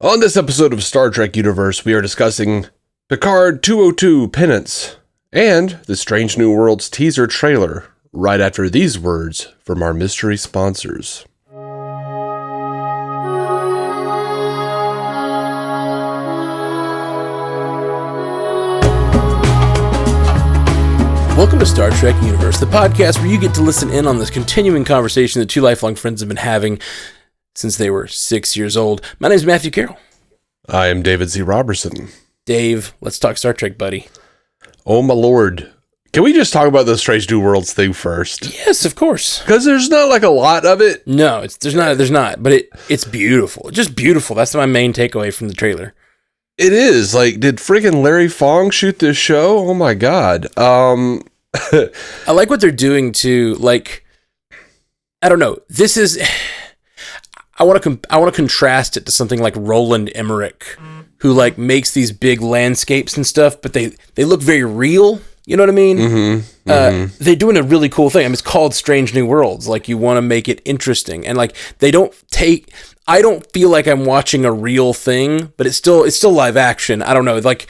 On this episode of Star Trek Universe, we are discussing Picard 202 Penance and the Strange New Worlds teaser trailer right after these words from our mystery sponsors. Welcome to Star Trek Universe, the podcast where you get to listen in on this continuing conversation that two lifelong friends have been having since they were 6 years old. My name is Matthew Carroll. I am David Z. Robertson. Dave, let's talk Star Trek, buddy. Oh my lord. Can we just talk about the Strange New Worlds thing first? Yes, of course. Because there's not like a lot of it. No, there's not, but it's beautiful. Just beautiful. That's my main takeaway from the trailer. It is. Like, did freaking Larry Fong shoot this show? Oh my god. I like what they're doing to, like, I don't know. This is... I want to contrast it to something like Roland Emmerich, who like makes these big landscapes and stuff, but they look very real. You know what I mean? They're doing a really cool thing. I mean, it's called Strange New Worlds. Like, you want to make it interesting, and like I don't feel like I'm watching a real thing, but it's still live action. I don't know. Like,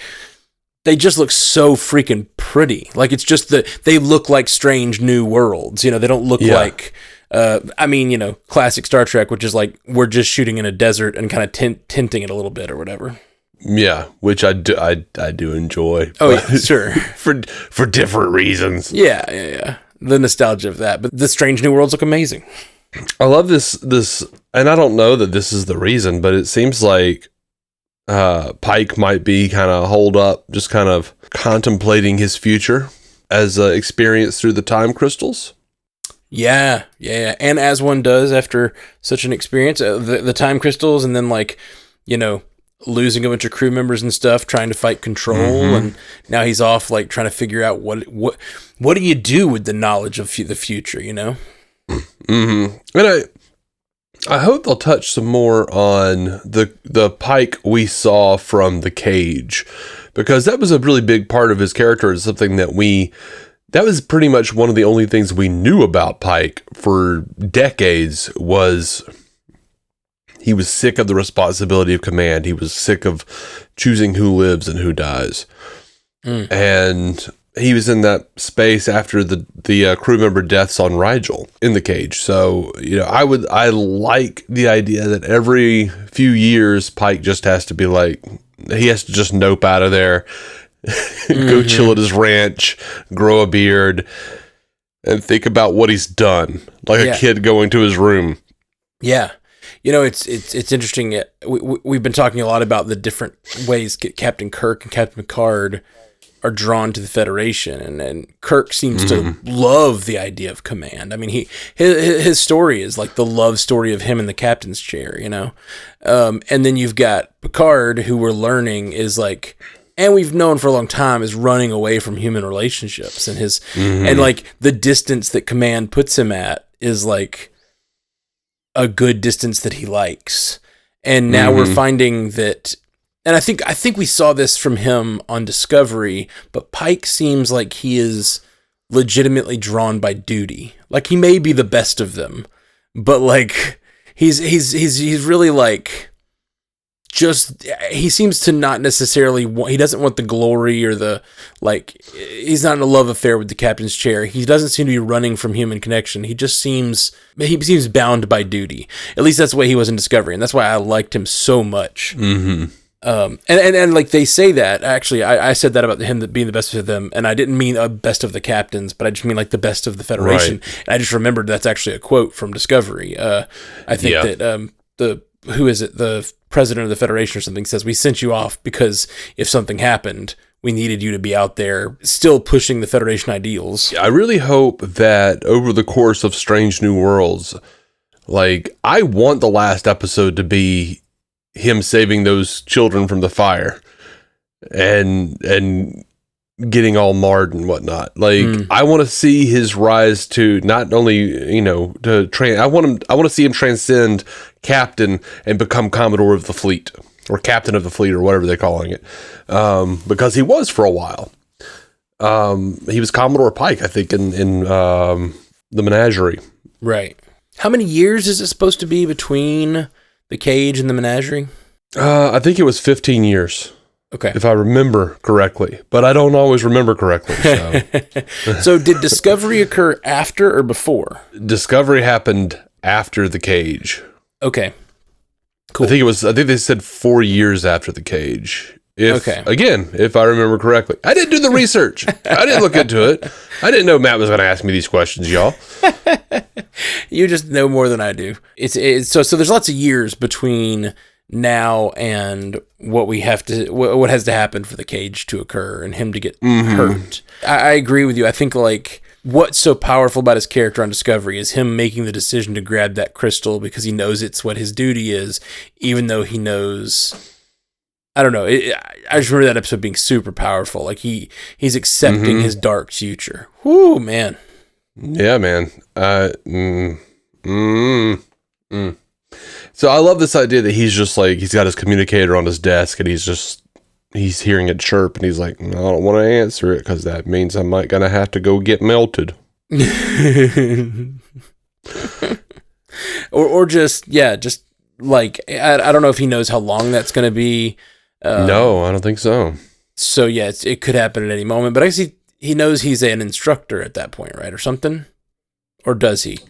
they just look so freaking pretty. Like, it's just that they look like Strange New Worlds. You know, they don't look like. Classic Star Trek, which is like we're just shooting in a desert and kind of tinting it a little bit or whatever. Yeah, which I do enjoy. Oh yeah, sure. for different reasons. Yeah. The nostalgia of that, but the Strange New Worlds look amazing. I love this, and I don't know that this is the reason, but it seems like Pike might be kind of holed up, just kind of contemplating his future as experienced through the time crystals. Yeah. And as one does after such an experience, the time crystals, and then like, losing a bunch of crew members and stuff, trying to fight control, and now he's off like trying to figure out what do you do with the knowledge of the future, And I hope they'll touch some more on the Pike we saw from The Cage, because that was a really big part of his character. It's something that was pretty much one of the only things we knew about Pike for decades. Was he was sick of the responsibility of command. He was sick of choosing who lives and who dies. And he was in that space after the crew member deaths on Rigel in The Cage. So, I like the idea that every few years Pike just has to be like, he has to just nope out of there. Go chill at his ranch, grow a beard, and think about what he's done, like a kid going to his room. Yeah, it's interesting. We've been talking a lot about the different ways Captain Kirk and Captain Picard are drawn to the Federation, and Kirk seems to love the idea of command. I mean, his story is like the love story of him in the captain's chair, and then you've got Picard, who we're learning is like. And we've known for a long time is running away from human relationships, and his and like the distance that command puts him at is like a good distance that he likes. And now we're finding that, and I think we saw this from him on Discovery, but Pike seems like he is legitimately drawn by duty. Like, he may be the best of them, but like he's really like. Just, he seems to not necessarily he doesn't want the glory or the, like, he's not in a love affair with the captain's chair. He doesn't seem to be running from human connection. He seems bound by duty. At least that's the way he was in Discovery, and that's why I liked him so much. And like they say that, actually, I said that about him being the best of them, and I didn't mean a best of the captains, but I just mean like the best of the Federation. Right. And I just remembered that's actually a quote from Discovery. I think that the president of the Federation or something says, we sent you off because if something happened, we needed you to be out there still pushing the Federation ideals. I really hope that over the course of Strange New Worlds, like, I want the last episode to be him saving those children from the fire and getting all marred and whatnot. Like, I want to see his rise to not only, I want to see him transcend captain and become Commodore of the Fleet, or captain of the fleet, or whatever they're calling it. Because he was for a while. He was Commodore Pike, I think, in the Menagerie. Right. How many years is it supposed to be between the Cage and the Menagerie? I think it was 15 years. Okay. If I remember correctly, but I don't always remember correctly. So, So did Discovery occur after or before? Discovery happened after the Cage. Okay. Cool. I think they said 4 years after the Cage. Again, if I remember correctly. I didn't do the research. I didn't look into it. I didn't know Matt was going to ask me these questions, y'all. You just know more than I do. So there's lots of years between now and what has to happen for the Cage to occur and him to get hurt. I agree with you. I think like what's so powerful about his character on Discovery is him making the decision to grab that crystal because he knows it's what his duty is, even though he knows. I don't know. I just remember that episode being super powerful. Like he's accepting his dark future. Whoo, man. Yeah, man. So I love this idea that he's just like, he's got his communicator on his desk and he's hearing it chirp and he's like, I don't want to answer it because that means I might gonna have to go get melted. or just like, I don't know if he knows how long that's going to be. No, I don't think so. So yeah, it could happen at any moment, but I guess he knows he's an instructor at that point, right? Or something? Or does he?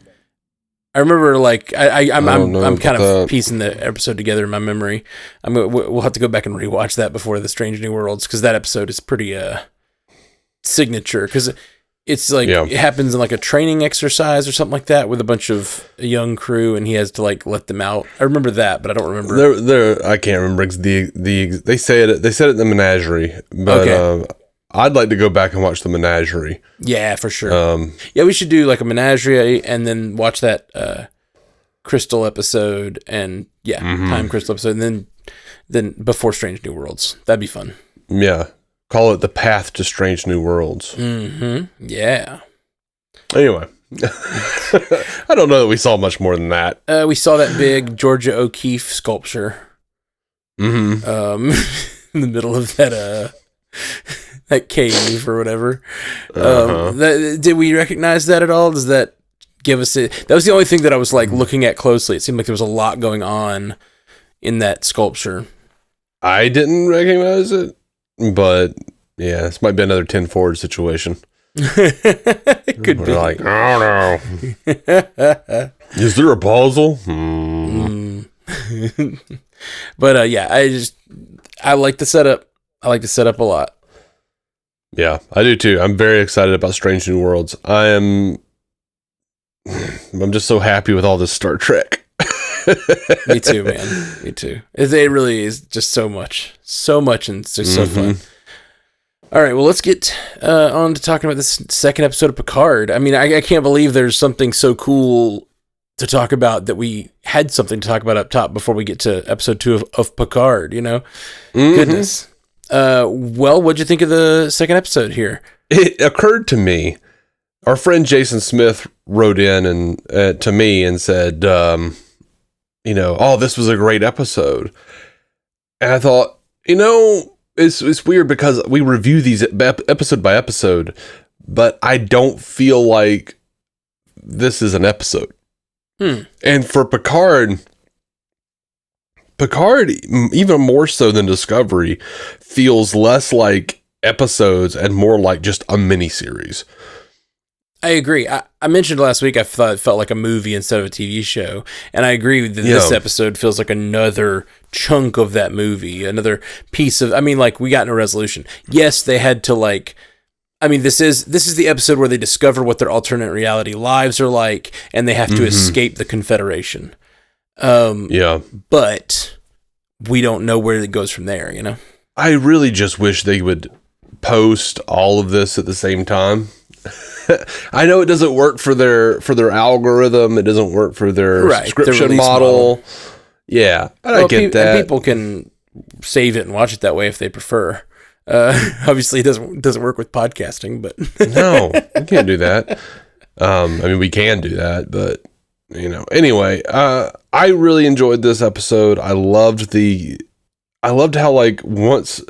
I remember, like, I'm kind of piecing the episode together in my memory. We'll have to go back and rewatch that before the Strange New Worlds, because that episode is pretty signature, because it's like it happens in like a training exercise or something like that with a bunch of young crew, and he has to like let them out. I remember that, but I don't remember. I can't remember they said it in the menagerie, but okay. I'd like to go back and watch the menagerie. Yeah, for sure. Yeah, we should do like a menagerie and then watch that Crystal episode and Time Crystal episode, and then before Strange New Worlds. That'd be fun. Yeah. Call it The Path to Strange New Worlds. Yeah. Anyway. I don't know that we saw much more than that. We saw that big Georgia O'Keeffe sculpture. In the middle of that that cave or whatever. Did we recognize that at all? Does that give us that was the only thing that I was like looking at closely. It seemed like there was a lot going on in that sculpture. I didn't recognize it, but yeah, this might be another 10 Forward situation. It could be like, I don't know. Is there a puzzle? But I like the setup. I like the setup a lot. Yeah, I do too. I'm very excited about Strange New Worlds. I'm just so happy with all this Star Trek. Me too, man. Me too. It really is just so much, and it's just so fun. All right, well, let's get on to talking about this second episode of Picard. I mean, I can't believe there's something so cool to talk about that we had something to talk about up top before we get to episode 2 of Picard, you know? Goodness. Well, what'd you think of the second episode here? It occurred to me, our friend Jason Smith wrote in and to me and said, this was a great episode. And I thought, it's weird because we review these episode by episode, but I don't feel like this is an episode. And for Picard, even more so than Discovery, feels less like episodes and more like just a mini-series. I agree. I mentioned last week I thought it felt like a movie instead of a TV show, and I agree that this episode feels like another chunk of that movie, another piece of. I mean, like we got in a resolution. Yes, they had to like. I mean, this is the episode where they discover what their alternate reality lives are like, and they have to escape the Confederation. But we don't know where it goes from there, you know? I really just wish they would post all of this at the same time. I know it doesn't work for their algorithm. It doesn't work for their subscription model. Yeah, I get that. And people can save it and watch it that way if they prefer. Obviously, it doesn't work with podcasting, but no, we can't do that. I mean, we can do that, but anyway, I really enjoyed this episode. I loved the I loved how like once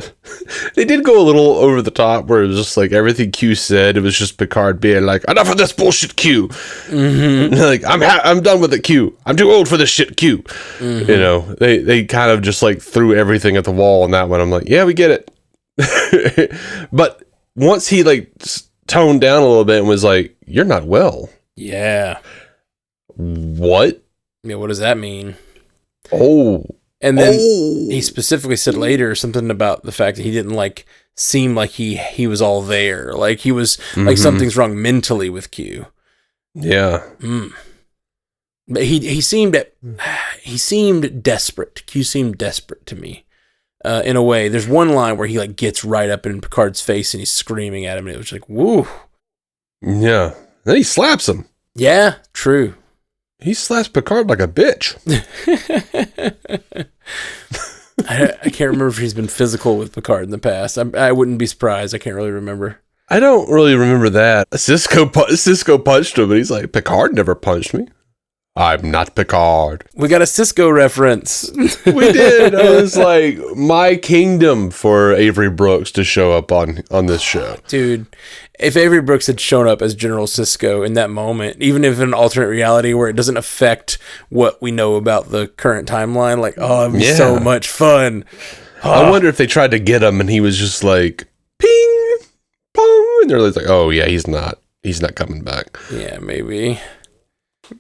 they did go a little over the top where it was just like everything Q said, it was just Picard being like, enough of this bullshit, Q. Mm-hmm. Like I'm done with it, Q. I'm too old for this shit, Q. Mm-hmm. You know, they kind of just like threw everything at the wall on that one. I'm like, yeah, we get it. But once he like toned down a little bit and was like, you're not well. Yeah. What? Yeah, what does that mean? Oh. And then he specifically said later something about the fact that he didn't like seem like he was all there. Like he was like something's wrong mentally with Q. Yeah. But he seemed desperate. Q seemed desperate to me. In a way. There's one line where he like gets right up in Picard's face and he's screaming at him and it was like, woo. Yeah. Then he slaps him. Yeah, true. He slaps Picard like a bitch. I can't remember if he's been physical with Picard in the past. I wouldn't be surprised. I can't really remember. I don't really remember that. Cisco punched him, and he's like, Picard never punched me. I'm not Picard. We got a Cisco reference. We did. It was like my kingdom for Avery Brooks to show up on this show. Dude, if Avery Brooks had shown up as General Cisco in that moment, even if in an alternate reality where it doesn't affect what we know about the current timeline, like, oh, it'd be so much fun. I wonder if they tried to get him and he was just like, ping, pong. And they're like, oh, yeah, he's not coming back. Yeah, maybe.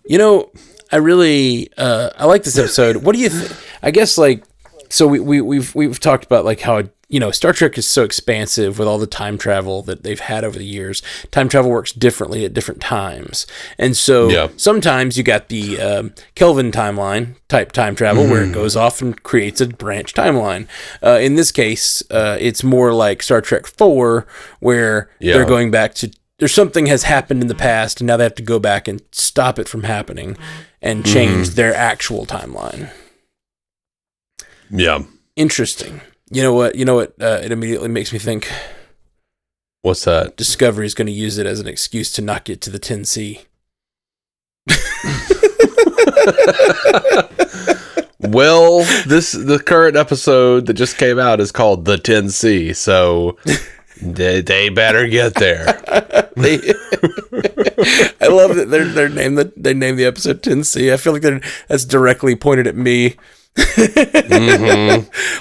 You know, I really I like this episode. What do you think? I guess like so we've talked about like how, you know, Star Trek is so expansive with all the time travel that they've had over the years. Time travel works differently at different times. And so sometimes you got the Kelvin timeline type time travel where it goes off and creates a branch timeline. In this case, it's more like Star Trek 4 where they're going back to there's something has happened in the past and now they have to go back and stop it from happening and change their actual timeline. Yeah. Interesting. You know what? It immediately makes me think. What's that? Discovery is going to use it as an excuse to not get to the 10C. Well, the current episode that just came out is called The 10C, so they better get there. I love that they named the episode 10C. I feel like that's directly pointed at me.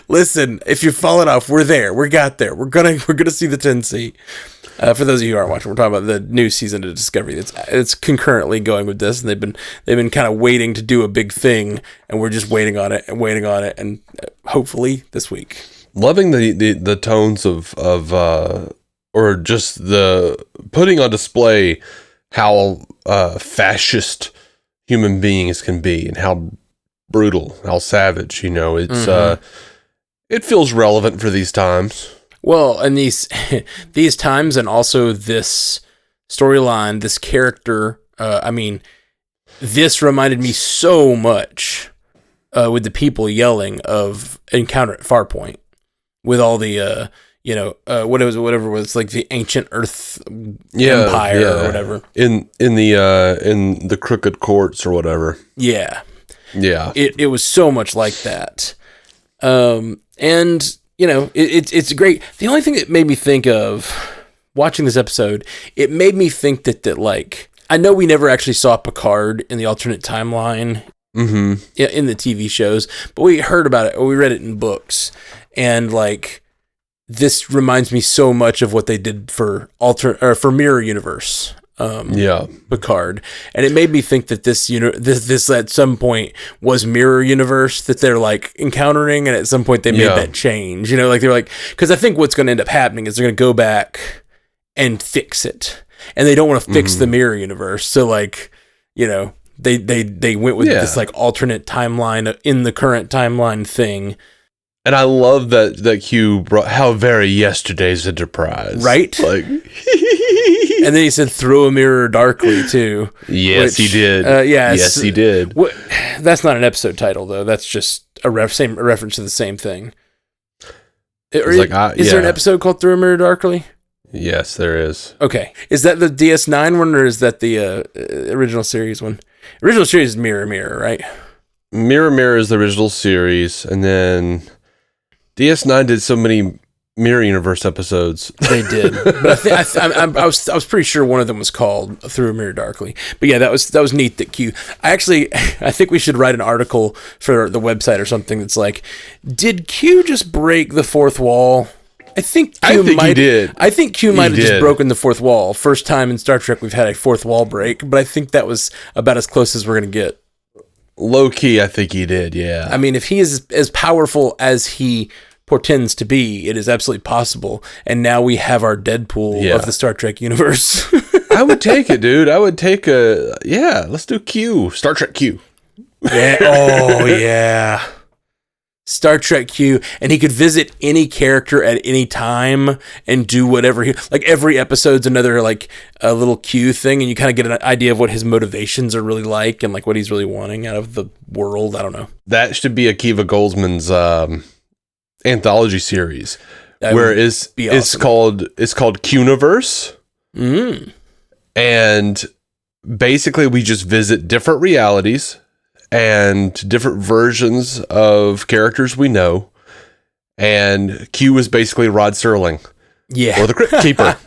Listen, if you've fallen off, we're there. We got there. We're gonna see the 10C. For those of you who aren't watching, we're talking about the new season of Discovery. It's concurrently going with this, and they've been kind of waiting to do a big thing, and we're just waiting on it, and hopefully this week. Loving the tones of or just the putting on display how fascist human beings can be and how brutal, how savage, you know, it's it feels relevant for these times. Well, and these times, and also this storyline, this character, I mean, this reminded me so much with the people yelling of Encounter at Farpoint, with all the whatever was like the ancient Earth Empire or whatever in the crooked courts or whatever. Yeah. Yeah. It was so much like that. And you know, it's great. The only thing that made me think of watching this episode, it made me think that like, I know we never actually saw Picard in the alternate timeline in the TV shows, but we heard about it, or we read it in books. And like, this reminds me so much of what they did for Mirror Universe. Picard, and it made me think that this at some point was Mirror Universe that they're like encountering, and at some point they made that change. You know, like they're like, because I think what's going to end up happening is they're going to go back and fix it, and they don't want to fix the Mirror Universe, so like, you know, they went with this like alternate timeline in the current timeline thing. And I love that Q brought how very yesterday's Enterprise, right? Like. And then he said, "Throw a mirror darkly," too. Yes, he did. Yes, he did. That's not an episode title, though. That's just a reference to the same thing. Is there an episode called "Throw a Mirror Darkly"? Yes, there is. Okay, is that the DS9 one, or is that the original series one? Original series is Mirror Mirror, right? Mirror Mirror is the original series, and then DS9 did so many Mirror Universe episodes. They did, but I was pretty sure one of them was called Through a Mirror Darkly. But yeah, that was neat that Q. I think we should write an article for the website or something that's like, did Q just break the fourth wall? I think he did. I think Q might have just broken the fourth wall. First time in Star Trek we've had a fourth wall break, but I think that was about as close as we're gonna get. Low key, I think he did. Yeah. I mean, if he is as powerful as he portends to be, it is absolutely possible. And now we have our Deadpool of the Star Trek universe. I would take it, dude. I would take let's do Q. Star Trek Q. Yeah. Oh, yeah. Star Trek Q. And he could visit any character at any time and do whatever like every episode's another like a little Q thing. And you kind of get an idea of what his motivations are really like and like what he's really wanting out of the world. I don't know. That should be Akiva Goldsman's, anthology series where it's called Qniverse. And basically we just visit different realities and different versions of characters we know, and Q is basically Rod Serling, or the Crypt Keeper.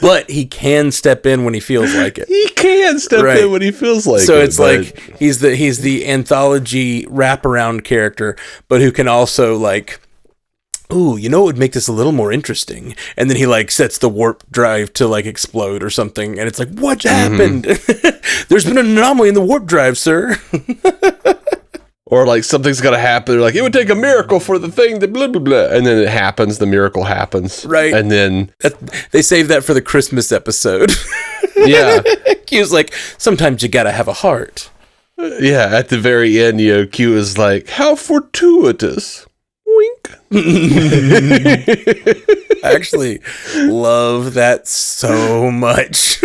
But he can step in when he feels like it. He can step in when he feels like it. So it's like he's the anthology wraparound character, but who can also like, ooh, you know what would make this a little more interesting? And then he like sets the warp drive to like explode or something, and it's like, what happened? There's been an anomaly in the warp drive, sir. Or like something's got to happen. They're like, it would take a miracle for the thing that blah, blah, blah. And then it happens. The miracle happens. Right. And then they saved that for the Christmas episode. Yeah. Q's like, sometimes you got to have a heart. Yeah. At the very end, Q is like, how fortuitous. Wink. I actually love that so much.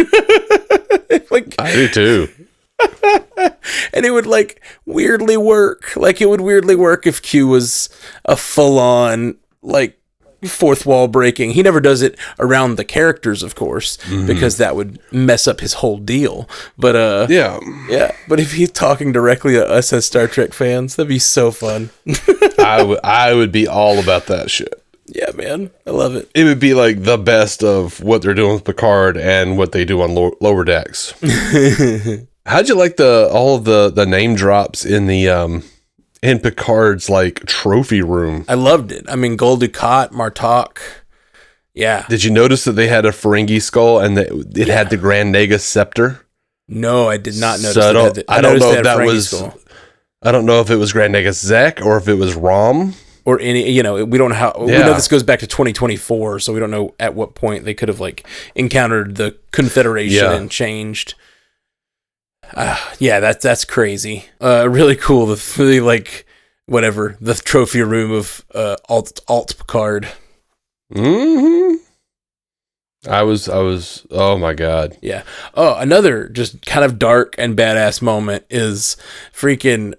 Like, I do too. And it would like weirdly work. Like it would weirdly work if Q was a full-on like fourth wall breaking. He never does it around the characters, of course, because that would mess up his whole deal. But yeah. But if he's talking directly to us as Star Trek fans, that'd be so fun. I would be all about that shit. Yeah, man, I love it. It would be like the best of what they're doing with Picard and what they do on Lower Decks. How'd you like all of the name drops in the in Picard's like trophy room? I loved it. I mean, Gul Dukat, Martok. Yeah. Did you notice that they had a Ferengi skull and that it had the Grand Nagus scepter? No, I did not notice. So I don't know if that was. Skull. I don't know if it was Grand Nagus Zek or if it was Rom. Or any, we don't know how. We know this goes back to 2024, so we don't know at what point they could have like encountered the Confederation and changed. That's crazy. Really cool. The trophy room of alt Picard. I was. Oh my god. Yeah. Oh, another just kind of dark and badass moment is freaking.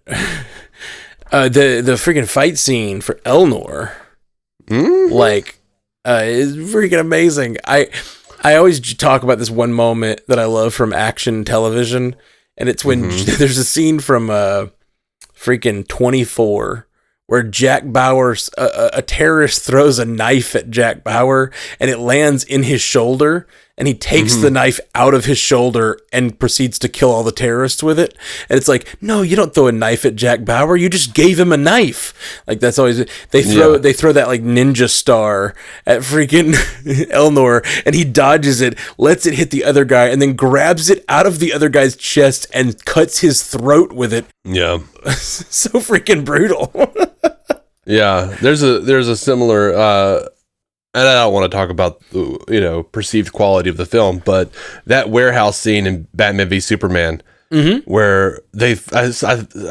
The freaking fight scene for Elnor, is freaking amazing. I always talk about this one moment that I love from action television, and it's when there's a scene from freaking 24 where Jack Bauer, a terrorist throws a knife at Jack Bauer, and it lands in his shoulder, and he takes the knife out of his shoulder and proceeds to kill all the terrorists with it. And it's like, no, you don't throw a knife at Jack Bauer. You just gave him a knife. Like that's always they throw that like ninja star at freaking Elnor, and he dodges it, lets it hit the other guy, and then grabs it out of the other guy's chest and cuts his throat with it. Yeah, so freaking brutal. Yeah, there's a similar. And I don't want to talk about perceived quality of the film, but that warehouse scene in Batman v Superman, where I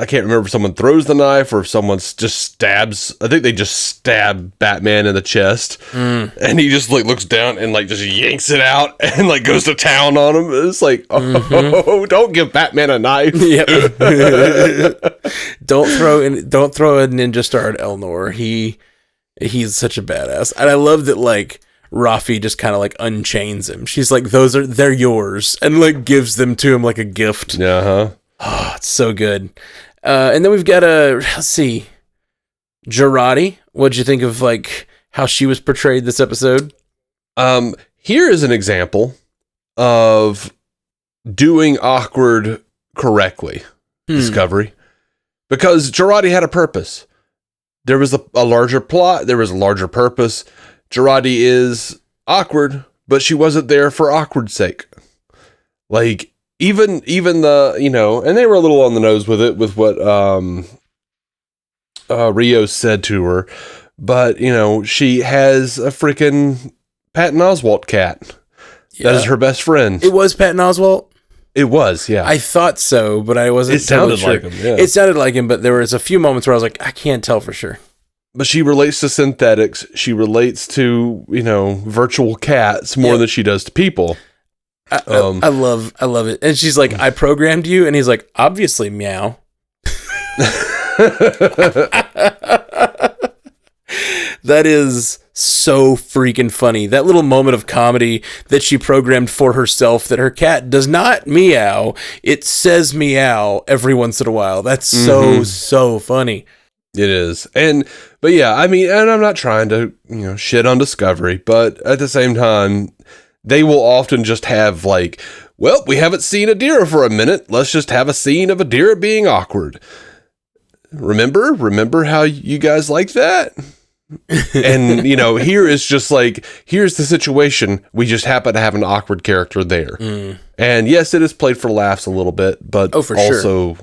can't remember if someone throws the knife or if someone just stabs. I think they just stab Batman in the chest, and he just like looks down and like just yanks it out and like goes to town on him. It's like, oh, don't give Batman a knife. Yep. Don't throw a ninja star at Elnor. He's such a badass. And I love that, like, Rafi just kind of, like, unchains him. She's like, they're yours. And, like, gives them to him like a gift. Uh-huh. Oh, it's so good. And then we've got let's see. Girardi, what'd you think of like how she was portrayed this episode? Here is an example of doing awkward correctly. Discovery, because Girardi had a purpose. There was a larger plot. There was a larger purpose. Girardi is awkward, but she wasn't there for awkward's sake. Like even the, you know, and they were a little on the nose with it, with what Rio said to her, but you know, she has a freaking Patton Oswalt cat. Yeah. That is her best friend. It was Patton Oswalt? It was, yeah. I thought so, but I wasn't. It sounded like him, yeah. It sounded like him, but there was a few moments where I was like, I can't tell for sure. But she relates to synthetics. She relates to, you know, virtual cats more than she does to people. I love it. And she's like, I programmed you, and he's like, obviously, meow. That is so freaking funny. That little moment of comedy that she programmed for herself, that her cat does not meow. It says meow every once in a while. That's so funny. It is. But yeah, I mean, and I'm not trying to, you know, shit on Discovery, but at the same time, they will often just have like, well, we haven't seen a deer for a minute. Let's just have a scene of a deer being awkward. Remember how you guys like that? And, you know, here is just like, here's the situation. We just happen to have an awkward character there. And yes, it is played for laughs a little bit, but also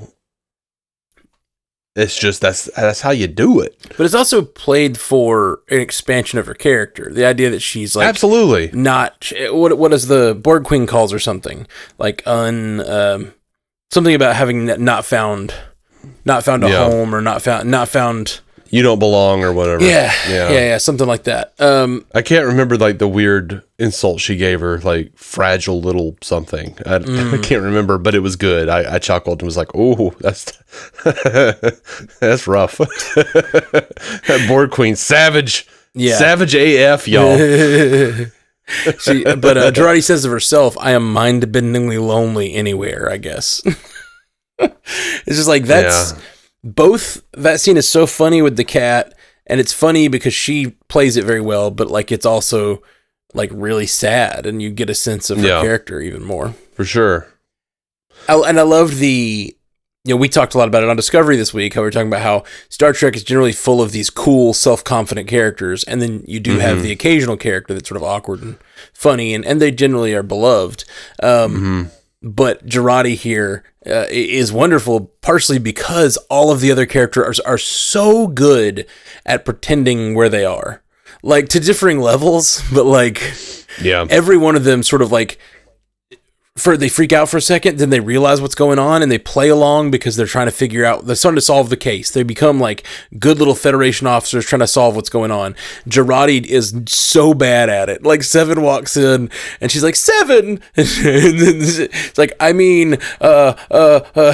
it's just, that's how you do it. But it's also played for an expansion of her character. The idea that she's like, absolutely not, what is the Borg Queen calls or something like something about having not found a home, or not found. You don't belong or whatever. Yeah, something like that. I can't remember like the weird insult she gave her, like fragile little something. I can't remember, but it was good. I chuckled and was like, "Oh, that's rough." That Borg Queen, savage AF, y'all. But Girardi says of herself, "I am mind-bendingly lonely anywhere." I guess it's just like that's. Yeah. Both, that scene is so funny with the cat, and it's funny because she plays it very well, but like it's also like really sad, and you get a sense of her character even more. For sure. And I loved we talked a lot about it on Discovery this week, how we were talking about how Star Trek is generally full of these cool, self-confident characters, and then you do have the occasional character that's sort of awkward and funny, and they generally are beloved. But Girardi here is wonderful, partially because all of the other characters are so good at pretending where they are, like to differing levels, but like every one of them sort of like they freak out for a second, then they realize what's going on, and they play along because they're trying to figure out, they're starting to solve the case. They become like good little Federation officers trying to solve what's going on. Girardi is so bad at it. Like Seven walks in and she's like, Seven! And then it's like, I mean,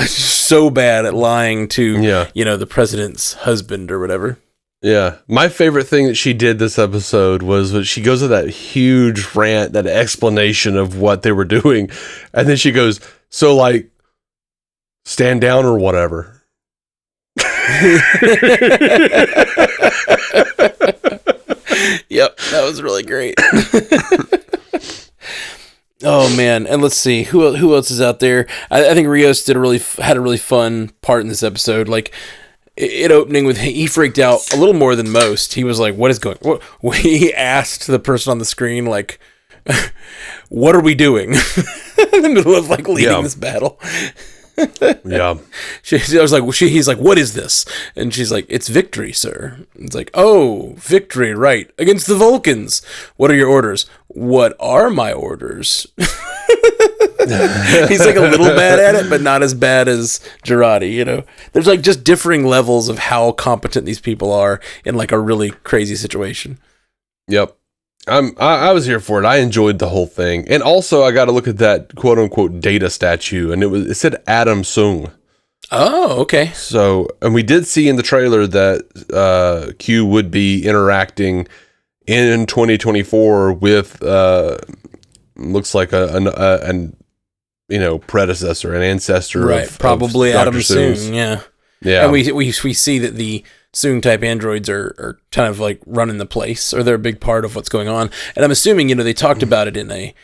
so bad at lying to, the president's husband or whatever. Yeah. My favorite thing that she did this episode was when she goes to that huge rant, that explanation of what they were doing. And then she goes, so like, stand down or whatever. Yep. That was really great. Oh man. And let's see who else is out there. I think Rios had a really fun part in this episode. Like, it opening with, he freaked out a little more than most. He was like, what is going on? He asked the person on the screen, like, what are we doing? In the middle of like leading this battle. Yeah. He's like, what is this? And she's like, it's victory, sir. It's like, oh, victory, right. Against the Vulcans. What are your orders? What are my orders? He's like a little bad at it, but not as bad as Girardi, you know? There's like just differing levels of how competent these people are in like a really crazy situation. Yep. I was here for it. I enjoyed the whole thing. And also I got to look at that quote unquote data statue, and it said Adam Sung. Oh, okay. So, and we did see in the trailer that Q would be interacting in 2024 with looks like an predecessor, an ancestor, right? Of probably Dr. Adam Sung. Yeah. Yeah. And we see that the Soong type androids are kind of like running the place, or they're a big part of what's going on. And I'm assuming, they talked about it in a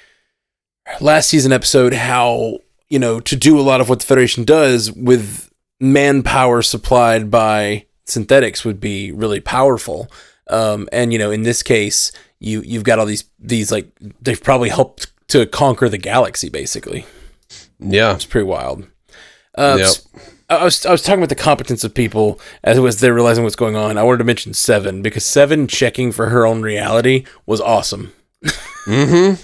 last season episode, how, to do a lot of what the Federation does with manpower supplied by synthetics would be really powerful. And, in this case, you've got all these like, they've probably helped to conquer the galaxy, basically. Yeah. It's pretty wild. Yep. I was talking about the competence of people as they're realizing what's going on. I wanted to mention Seven, because Seven checking for her own reality was awesome. Mm-hmm.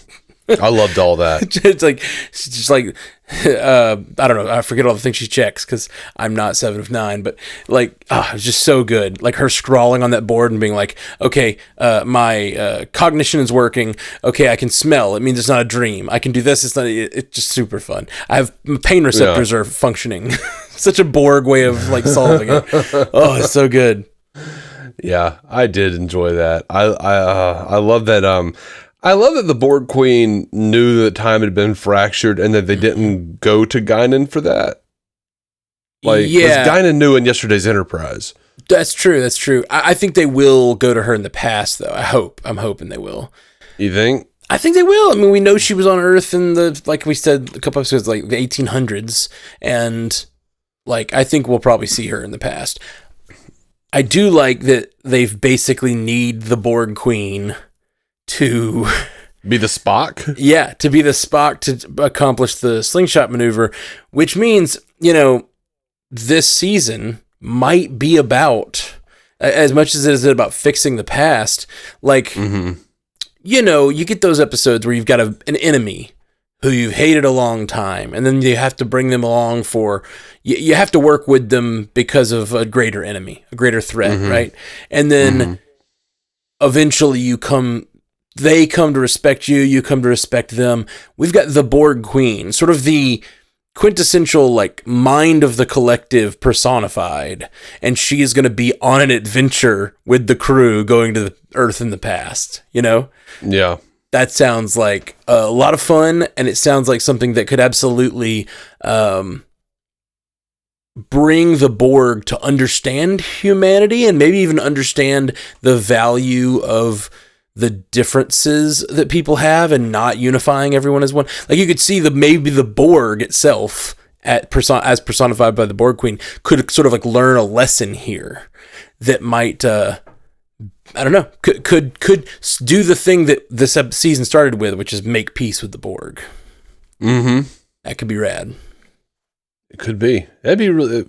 I loved all that. She's just like, I don't know. I forget all the things she checks because I'm not 7 of 9, but like, it's just so good. Like her scrawling on that board and being like, okay, my cognition is working. Okay, I can smell. It means it's not a dream. I can do this. It's just super fun. My pain receptors are functioning. Such a Borg way of like solving it. Oh, it's so good. Yeah, I did enjoy that. I love that. I love that the Borg Queen knew that time had been fractured and that they didn't go to Guinan for that. Like, because Guinan knew in yesterday's Enterprise. That's true. I think they will go to her in the past, though. I'm hoping they will. You think? I think they will. I mean, we know she was on Earth in like we said a couple episodes, like the 1800s, and like I think we'll probably see her in the past. I do like that they've basically need the Borg Queen to be the Spock? Yeah, to be the Spock to accomplish the slingshot maneuver, which means, this season might be about, as much as it is about fixing the past, like, you get those episodes where you've got an enemy who you've hated a long time, and then you have to bring them along you have to work with them because of a greater enemy, a greater threat, right? And then eventually they come to respect you come to respect them. We've got the Borg Queen, sort of the quintessential like mind of the collective personified, and she is going to be on an adventure with the crew going to the Earth in the past, Yeah. That sounds like a lot of fun, and it sounds like something that could absolutely bring the Borg to understand humanity and maybe even understand the value of the differences that people have and not unifying everyone as one. Like you could see maybe the Borg itself as personified by the Borg Queen could sort of like learn a lesson here that might, I don't know, could do the thing that this season started with, which is make peace with the Borg. Mm-hmm. That could be rad. It could be. That'd be really,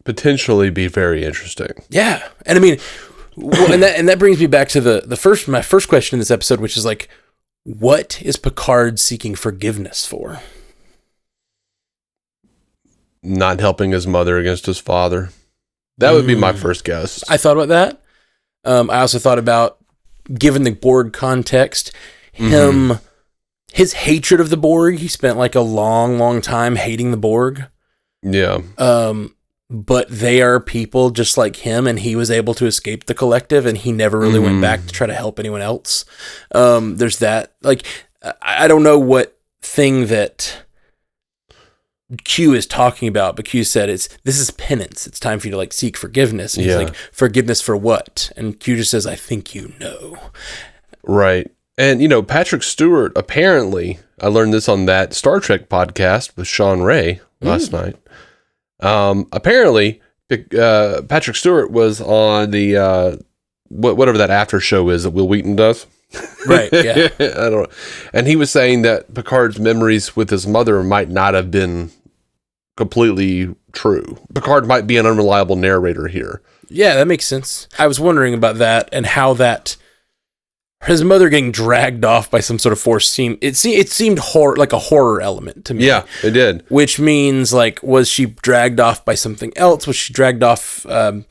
potentially be very interesting. Yeah. And I mean, and that brings me back to my first question in this episode, which is like, what is Picard seeking forgiveness for? Not helping his mother against his father. That would be my first guess. I thought about that. I also thought about, given the Borg context, his hatred of the Borg. He spent like a long, long time hating the Borg. Yeah. But they are people just like him, and he was able to escape the collective, and he never really went back to try to help anyone else. There's that. Like, I don't know what thing that Q is talking about, but Q said this is penance. It's time for you to like seek forgiveness. And he's like, forgiveness for what? And Q just says, I think you know. Right. And, Patrick Stewart, apparently, I learned this on that Star Trek podcast with Sean Ray last night. Apparently, Patrick Stewart was on the whatever that after show is that Will Wheaton does. Right, yeah. I don't know. And he was saying that Picard's memories with his mother might not have been completely true. Picard might be an unreliable narrator here. Yeah, that makes sense. I was wondering about that and how that his mother getting dragged off by some sort of force seemed like a horror element to me. Yeah, it did. Which means, like, was she dragged off by something else? Was she dragged off by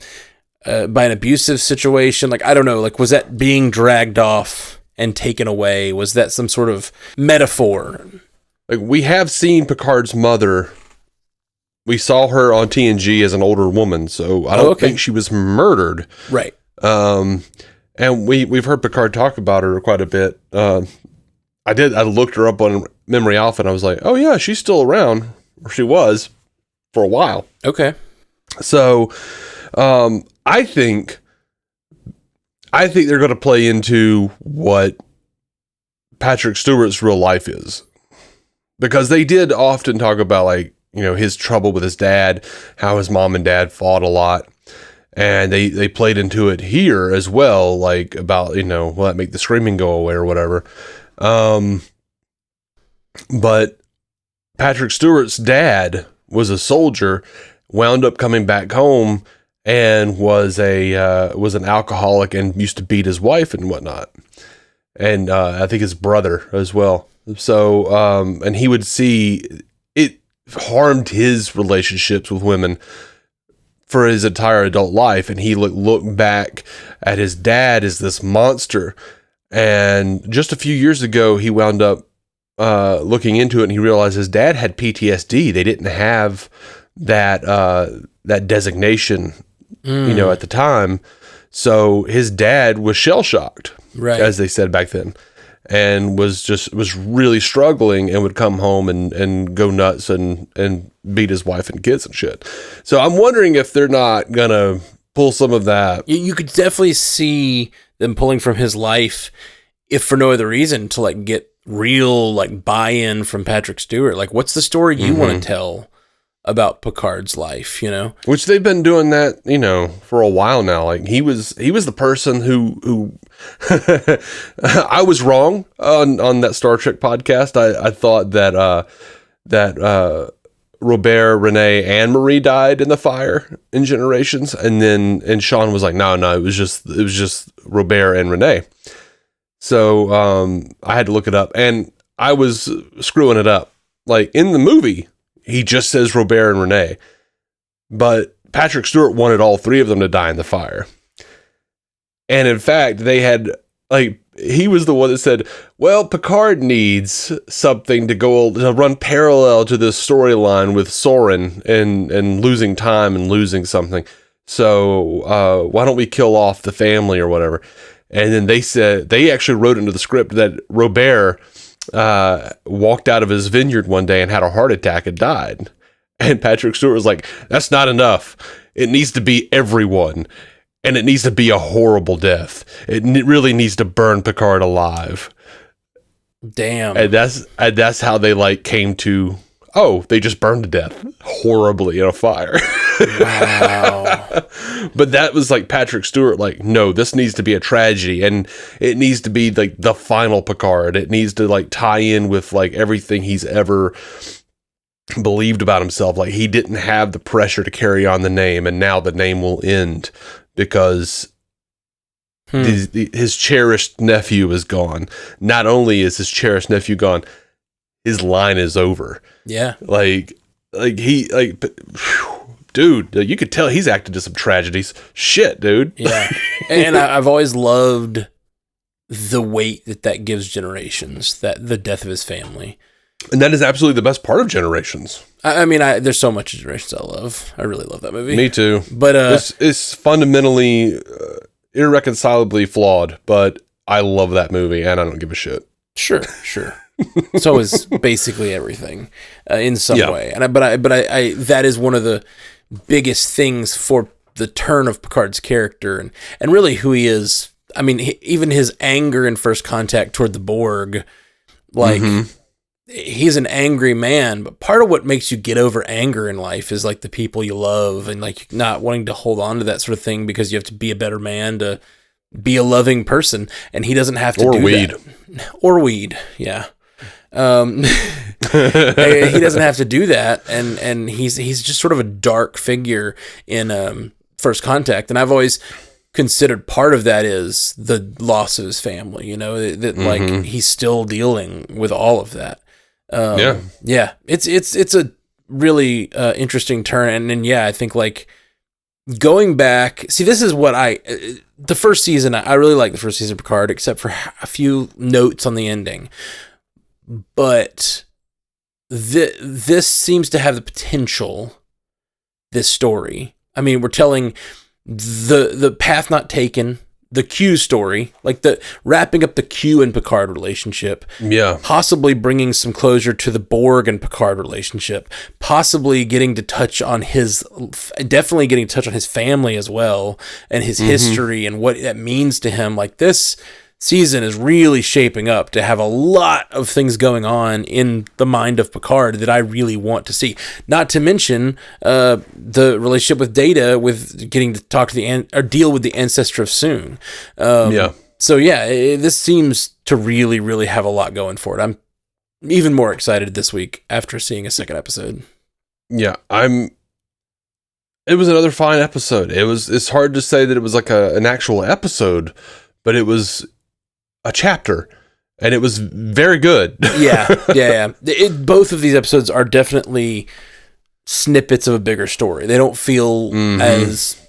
an abusive situation? Like, I don't know. Like, was that being dragged off and taken away? Was that some sort of metaphor? Like, we have seen Picard's mother. We saw her on TNG as an older woman, so I don't think she was murdered. Right. And we've heard Picard talk about her quite a bit. I looked her up on Memory Alpha, and I was like, oh yeah, she's still around, or she was for a while. Okay. So, I think they're going to play into what Patrick Stewart's real life is, because they did often talk about, like, you know, his trouble with his dad, how his mom and dad fought a lot. And they played into it here as well, like about, you know, will that make the screaming go away or whatever. But Patrick Stewart's dad was a soldier, wound up coming back home, and was an alcoholic and used to beat his wife and whatnot. And I think his brother as well. So, and he would see it harmed his relationships with women for his entire adult life, and he looked back at his dad as this monster. And just a few years ago, he wound up looking into it, and he realized his dad had PTSD. They didn't have that designation, you know, at the time. So his dad was shell shocked, right, as they said back then, and was really struggling, and would come home and go nuts and beat his wife and kids and shit. So I'm wondering if they're not gonna pull some of that. You could definitely see them pulling from his life, if for no other reason, to like get real like buy-in from Patrick Stewart. Like, what's the story you want to tell about Picard's life, you know? Which they've been doing that, you know, for a while now. Like, he was the person who I was wrong on that Star Trek podcast. I thought that Robert, Renee, and Marie died in the fire in Generations, and Sean was like, no, it was just Robert and Renee. So I had to look it up, and I was screwing it up. Like, in the movie, he just says Robert and Renee, but Patrick Stewart wanted all three of them to die in the fire. And in fact, they had, like, he was the one that said, well, Picard needs something to run parallel to this storyline with Soren and losing time and losing something. So why don't we kill off the family or whatever? And then they said, they actually wrote into the script that Robert walked out of his vineyard one day and had a heart attack and died. And Patrick Stewart was like, that's not enough. It needs to be everyone. And it needs to be a horrible death. It really needs to burn Picard alive. Damn. And that's how they like came to, they just burned to death horribly in a fire. Wow. But that was like Patrick Stewart, like, no, this needs to be a tragedy, and it needs to be like the final Picard. It needs to like tie in with like everything he's ever believed about himself. Like, he didn't have the pressure to carry on the name, and now the name will end because his cherished nephew is gone. Not only is his cherished nephew gone, his line is over. Yeah. Dude, you could tell he's acted to some tragedies. Shit, dude. Yeah. And I've always loved the weight that gives Generations, that the death of his family. And that is absolutely the best part of Generations. I mean, there's so much of Generations I love. I really love that movie. Me too. But it's fundamentally irreconcilably flawed, but I love that movie, and I don't give a shit. Sure. So is basically everything in some way. And I that is one of the biggest things for the turn of Picard's character and really who he is. I mean, even his anger in First Contact toward the Borg, like, he's an angry man, but part of what makes you get over anger in life is like the people you love and like not wanting to hold on to that sort of thing because you have to be a better man to be a loving person, and he doesn't have to do that. Or weed. Yeah. He doesn't have to do that, and he's just sort of a dark figure in First Contact, and I've always considered part of that is the loss of his family, you know, that like he's still dealing with all of that. It's a really interesting turn, and I think like going back, see, this is what the first season, I really like the first season of Picard, except for a few notes on the ending. But this seems to have the potential, this story. I mean, we're telling the path not taken the Q story, like the wrapping up the Q and Picard relationship. Yeah. Possibly bringing some closure to the Borg and Picard relationship. Possibly getting to touch on definitely getting to touch on his family as well, and his history and what that means to him. Like, this season is really shaping up to have a lot of things going on in the mind of Picard that I really want to see. Not to mention the relationship with Data, with getting to talk to or deal with the ancestor of Soong. So yeah, this seems to really, really have a lot going for it. I'm even more excited this week after seeing a second episode. Yeah, it was another fine episode. It's hard to say that it was like an actual episode, but it was a chapter, and it was very good. Yeah. Both of these episodes are definitely snippets of a bigger story. They don't feel as,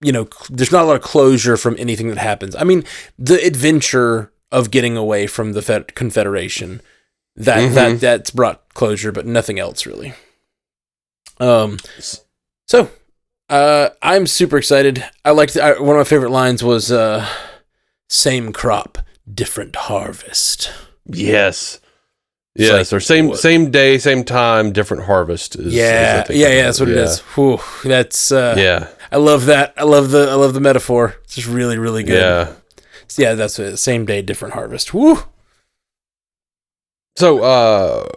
there's not a lot of closure from anything that happens. I mean, the adventure of getting away from the Confederation, that's brought closure, but nothing else really. So I'm super excited. I liked one of my favorite lines was same crop, different harvest. Yes, or same day, same time, different harvest. That's what it is. Whew, that's I love that. I love the metaphor. It's just really, really good. Yeah, that's it. Same day, different harvest. Woo. So,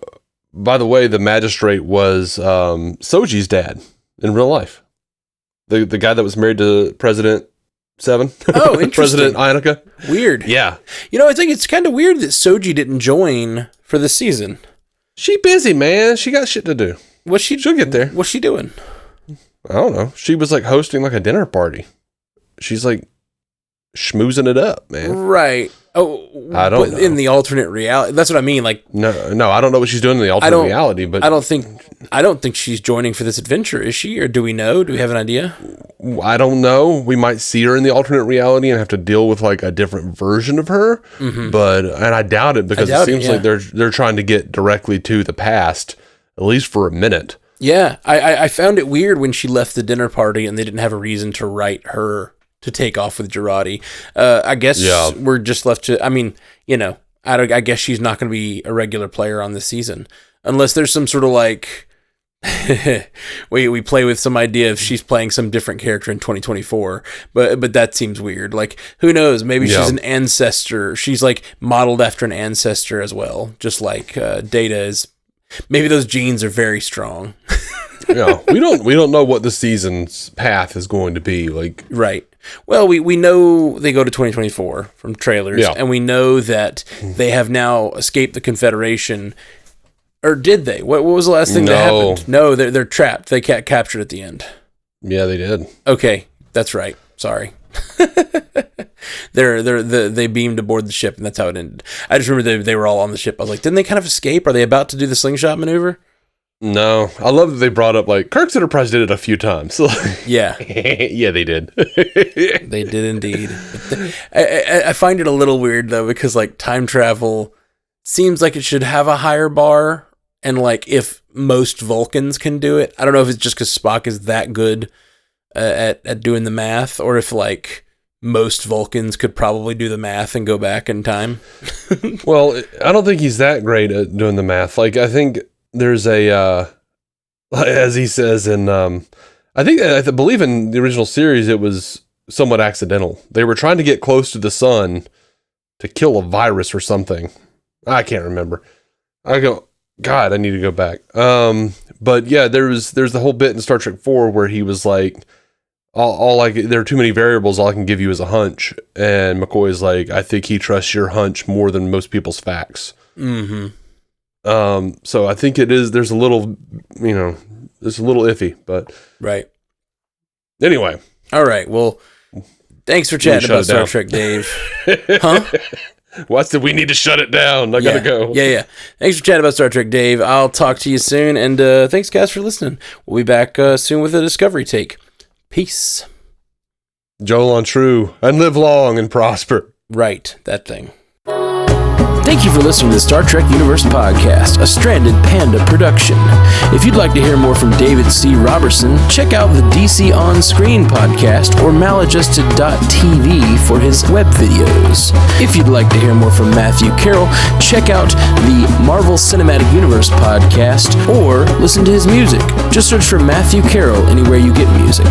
by the way, the magistrate was Soji's dad in real life. The guy that was married to President 7. Oh, interesting. President Ianaka. Weird. Yeah. I think it's kind of weird that Soji didn't join for the season. She busy, man. She got shit to do. She'll get there. What's she doing? I don't know. She was like hosting like a dinner party. She's like schmoozing it up, man. Right. Oh, I don't know. In the alternate reality. That's what I mean. Like, no, I don't know what she's doing in the alternate reality, but I don't think she's joining for this adventure, is she? Or do we know? Do we have an idea? I don't know. We might see her in the alternate reality and have to deal with like a different version of her. And I doubt it, because it seems like they're trying to get directly to the past, at least for a minute. Yeah, I found it weird when she left the dinner party and they didn't have a reason to write her to take off with Jurati. I guess we're just left to, I guess she's not going to be a regular player on this season, unless there's some sort of like, we play with some idea if she's playing some different character in 2024, but that seems weird. Like, who knows? Maybe she's an ancestor. She's like modeled after an ancestor as well, just like Data is. Maybe those genes are very strong. Yeah, we don't know what the season's path is going to be like. Right. Well, we know they go to 2024 from trailers, and we know that they have now escaped the Confederation. Or did they? What was the last thing that happened? No, they're trapped. They got captured at the end. Yeah, they did. Okay, that's right. Sorry. They beamed aboard the ship, and that's how it ended. I just remember they were all on the ship. I was like, didn't they kind of escape? Are they about to do the slingshot maneuver? No, I love that they brought up like Kirk's Enterprise did it a few times. Yeah, yeah, they did. They did indeed. I find it a little weird though, because like time travel seems like it should have a higher bar, and like if most Vulcans can do it, I don't know if it's just because Spock is that good at doing the math, or if like most Vulcans could probably do the math and go back in time. Well, I don't think he's that great at doing the math. Like, I think there's a, as he says in, I believe in the original series, it was somewhat accidental. They were trying to get close to the sun to kill a virus or something. I can't remember. God, I need to go back. But yeah, there's the whole bit in Star Trek 4 where he was like, there are too many variables. All I can give you is a hunch. And McCoy's like, I think he trusts your hunch more than most people's facts. Mm-hmm. So I think there's a little, it's a little iffy, but right. Anyway. All right. Well, thanks for chatting about Star Trek, Dave. Huh? Well, I said we need to shut it down. I gotta go. Yeah. Thanks for chatting about Star Trek, Dave. I'll talk to you soon. And thanks, guys, for listening. We'll be back soon with a Discovery Take. Peace. Joel on true, and live long and prosper. Right, that thing. Thank you for listening to the Star Trek Universe Podcast, a Stranded Panda production. If you'd like to hear more from David C. Robertson, check out the DC On Screen podcast or maladjusted.tv for his web videos. If you'd like to hear more from Matthew Carroll, check out the Marvel Cinematic Universe podcast or listen to his music. Just search for Matthew Carroll anywhere you get music.